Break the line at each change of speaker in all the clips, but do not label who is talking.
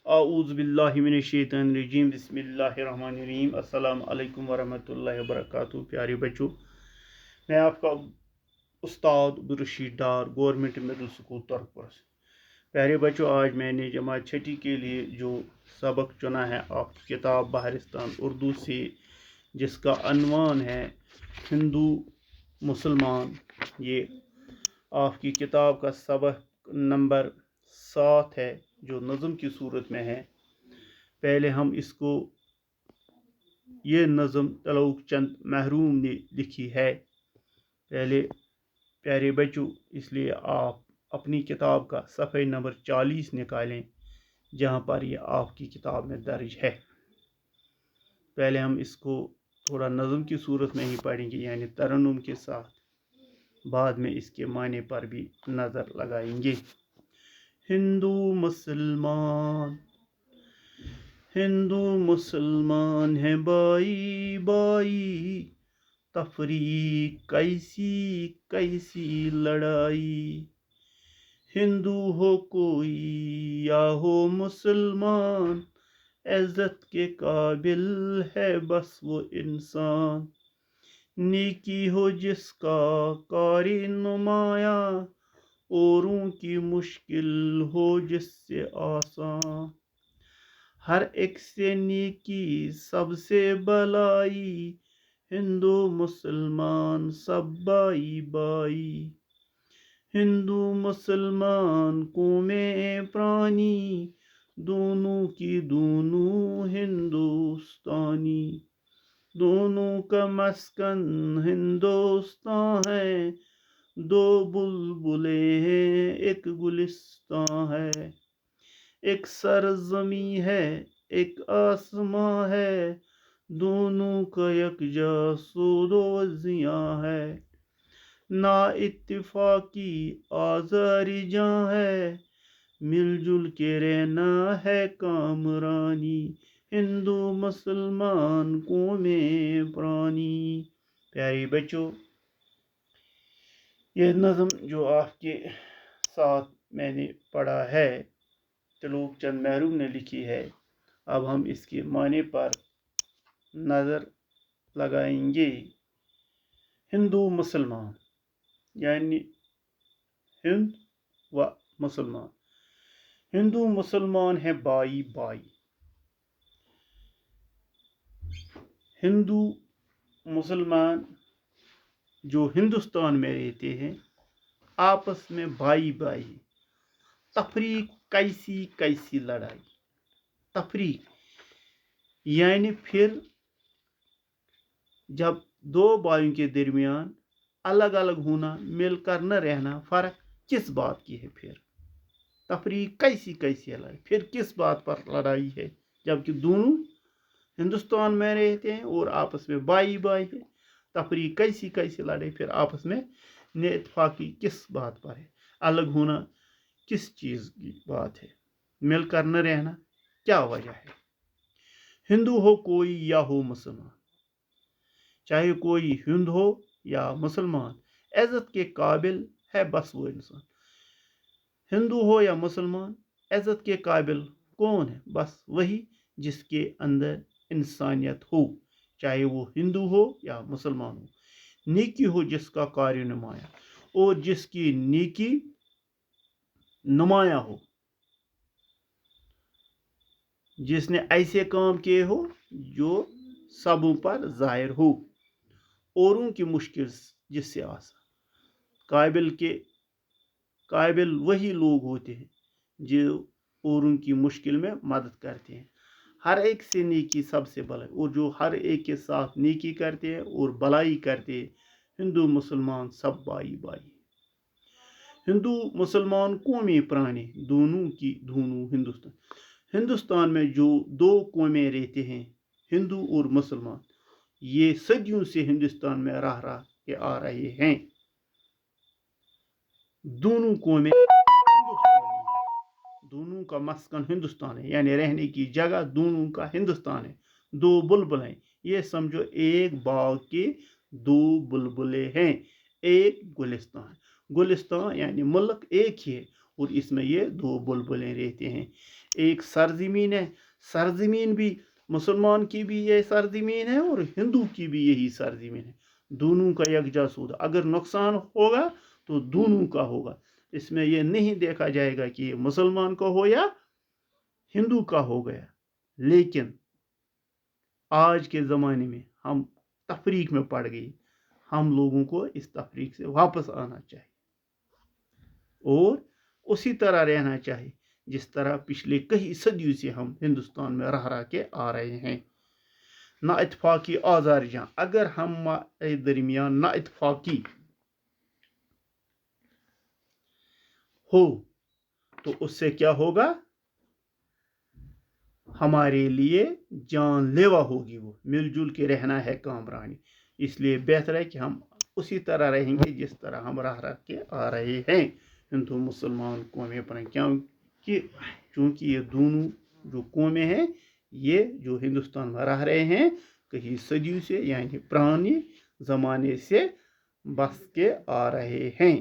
आऊज़ बिल्लाहि मिनश्शैतानिर रजीम बिस्मिल्लाहिर्रहमानिर रहीम अस्सलाम वालेकुम वरहमतुल्लाहि वबरकातुहू। प्यारे बच्चों, मैं आपका उस्ताद अब्दुर्रशीद डार गवर्नमेंट मिडिल स्कूल तरपुर से। प्यारे बच्चों, आज मैंने जमात छठी के लिए जो सबक चुना है आपकी किताब बहरिस्तान उर्दू से, जिसका अनवान है हिंदू मुसलमान। ये आपकी किताब का सबक नंबर 7 है जो नज़म की सूरत में है। पहले हम इसको, ये नज़म तलौक चंद महरूम ने लिखी है। पहले प्यारे बच्चों, इसलिए आप अपनी किताब का सफ़े नंबर 40 निकालें जहाँ पर ये आपकी किताब में दर्ज है। पहले हम इसको थोड़ा नज़म की सूरत में ही पढ़ेंगे, यानी तरन्नुम के साथ। बाद में इसके माने पर भी नज़र लगाएंगे। हिंदू मुसलमान, हिंदू मुसलमान है बाई बाई, तफरीक कैसी कैसी लड़ाई। हिंदू हो कोई या हो मुसलमान, इज्जत के काबिल है बस वो इंसान। नेकी हो जिसका कारी नुमाया, औरों की मुश्किल हो जिससे आसान। हर एक से नेकी सबसे भलाई, हिंदू मुसलमान सब बाई बाई। हिंदू मुसलमान कौमें प्राणी, दोनों की दोनों हिंदुस्तानी। दोनों का मस्कन हिंदुस्तान है, दो बुलबुले हैं एक गुलिस्तान है। एक सरजमी है एक आसमां है, दोनों का यकजा सूदो जियां है। ना इत्तिफाकी आज़ारी जां है, मिलजुल के रहना है कामरानी। हिंदू मुसलमान कौमें प्राणी। प्यारे बच्चों, यह नज़म जो आपके साथ मैंने पढ़ा है तलौक चंद महरूम ने लिखी है। अब हम इसके माने पर नज़र लगाएंगे। हिंदू मुसलमान यानी हिंद व मुसलमान। हिंदू मुसलमान है बाई बाई। हिंदू मुसलमान जो हिंदुस्तान में रहते हैं, आपस में भाई भाई। तफरीक कैसी कैसी लड़ाई। तफरीक यानी फिर जब दो भाइयों के दरमियान अलग अलग होना, मिलकर न रहना, फर्क किस बात की है। फिर तफरीक कैसी कैसी लड़ाई, फिर किस बात पर लड़ाई है, जबकि दोनों हिंदुस्तान में रहते हैं और आपस में भाई भाई है। तफरीक कैसी कैसी लड़ाई, फिर आपस में इत्तेफाकी किस बात पर है, अलग होना किस चीज़ की बात है, मिलकर न रहना क्या वजह है। हिंदू हो कोई या हो मुसलमान, चाहे कोई हिंदू हो या मुसलमान, इज्जत के काबिल है बस वो इंसान। हिंदू हो या मुसलमान, इज्जत के काबिल कौन है? बस वही जिसके अंदर इंसानियत हो, चाहे वो हिंदू हो या मुसलमान हो। नेकी हो जिसका कार्य नुमाया, और जिसकी नेकी नुमाया हो, जिसने ऐसे काम किए हो जो सबों पर जाहिर हो। औरों की मुश्किल जिससे आसान। काबिल वही लोग होते हैं जो औरों की मुश्किल में मदद करते हैं। हर एक से नेकी सबसे भलाई, और जो हर एक के साथ नेकी करते हैं और भलाई करते हैं, हिंदू मुसलमान सब भाई भाई। हिंदू मुसलमान कौमें प्राणी, दोनों की दोनों हिंदुस्तान। हिंदुस्तान में जो दो कौमें रहते हैं, हिंदू और मुसलमान, ये सदियों से हिंदुस्तान में रह के आ रहे हैं। दोनों कौमें दोनों का मस्कन हिंदुस्तान है, यानी रहने की जगह दोनों का हिंदुस्तान है। दो बुलबुल हैं, ये समझो एक बाग के दो बुलबुले हैं, एक गुलिस्तान। गुलिस्तान यानी मुल्क एक ही है, और इसमें ये दो बुलबुलें रहते हैं। एक सरजमीन है, सरजमीन भी मुसलमान की भी ये सरजमीन है और हिंदू की भी यही सरजमीन है, दोनों का यकजा सूद, अगर नुकसान होगा तो दोनों का होगा। इसमें यह नहीं देखा जाएगा कि ये मुसलमान का हो या हिंदू का हो गया। लेकिन आज के ज़माने में हम तफरीक में पड़ गए, हम लोगों को इस तफरीक से वापस आना चाहिए और उसी तरह रहना चाहिए जिस तरह पिछले कई सदियों से हम हिंदुस्तान में रह के आ रहे हैं। ना इत्तफाकी आज़ार जहाँ, अगर हमारे दरमियान ना इत्तफाकी हो तो उससे क्या होगा, हमारे लिए जानलेवा होगी। वो मिलजुल के रहना है कामरानी, इसलिए बेहतर है कि हम उसी तरह रहेंगे जिस तरह हम रह के आ रहे हैं, हिंदू मुसलमान कौमें पर। क्योंकि ये दोनों जो कौमें हैं, ये जो हिंदुस्तान में रह रहे हैं कई सदियों से, यानी पुराने ज़माने से बस के आ रहे हैं।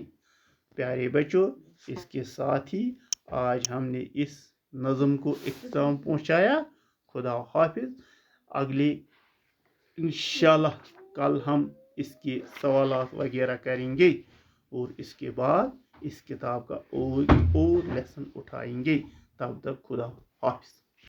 प्यारे बच्चों, इसके साथ ही आज हमने इस नज़म को इख्तिताम पहुँचाया। खुदा हाफिज़। अगले इंशाल्लाह कल हम इसके सवालात वगैरह करेंगे और इसके बाद इस किताब का और लेसन उठाएंगे। तब तक खुदा हाफिज़।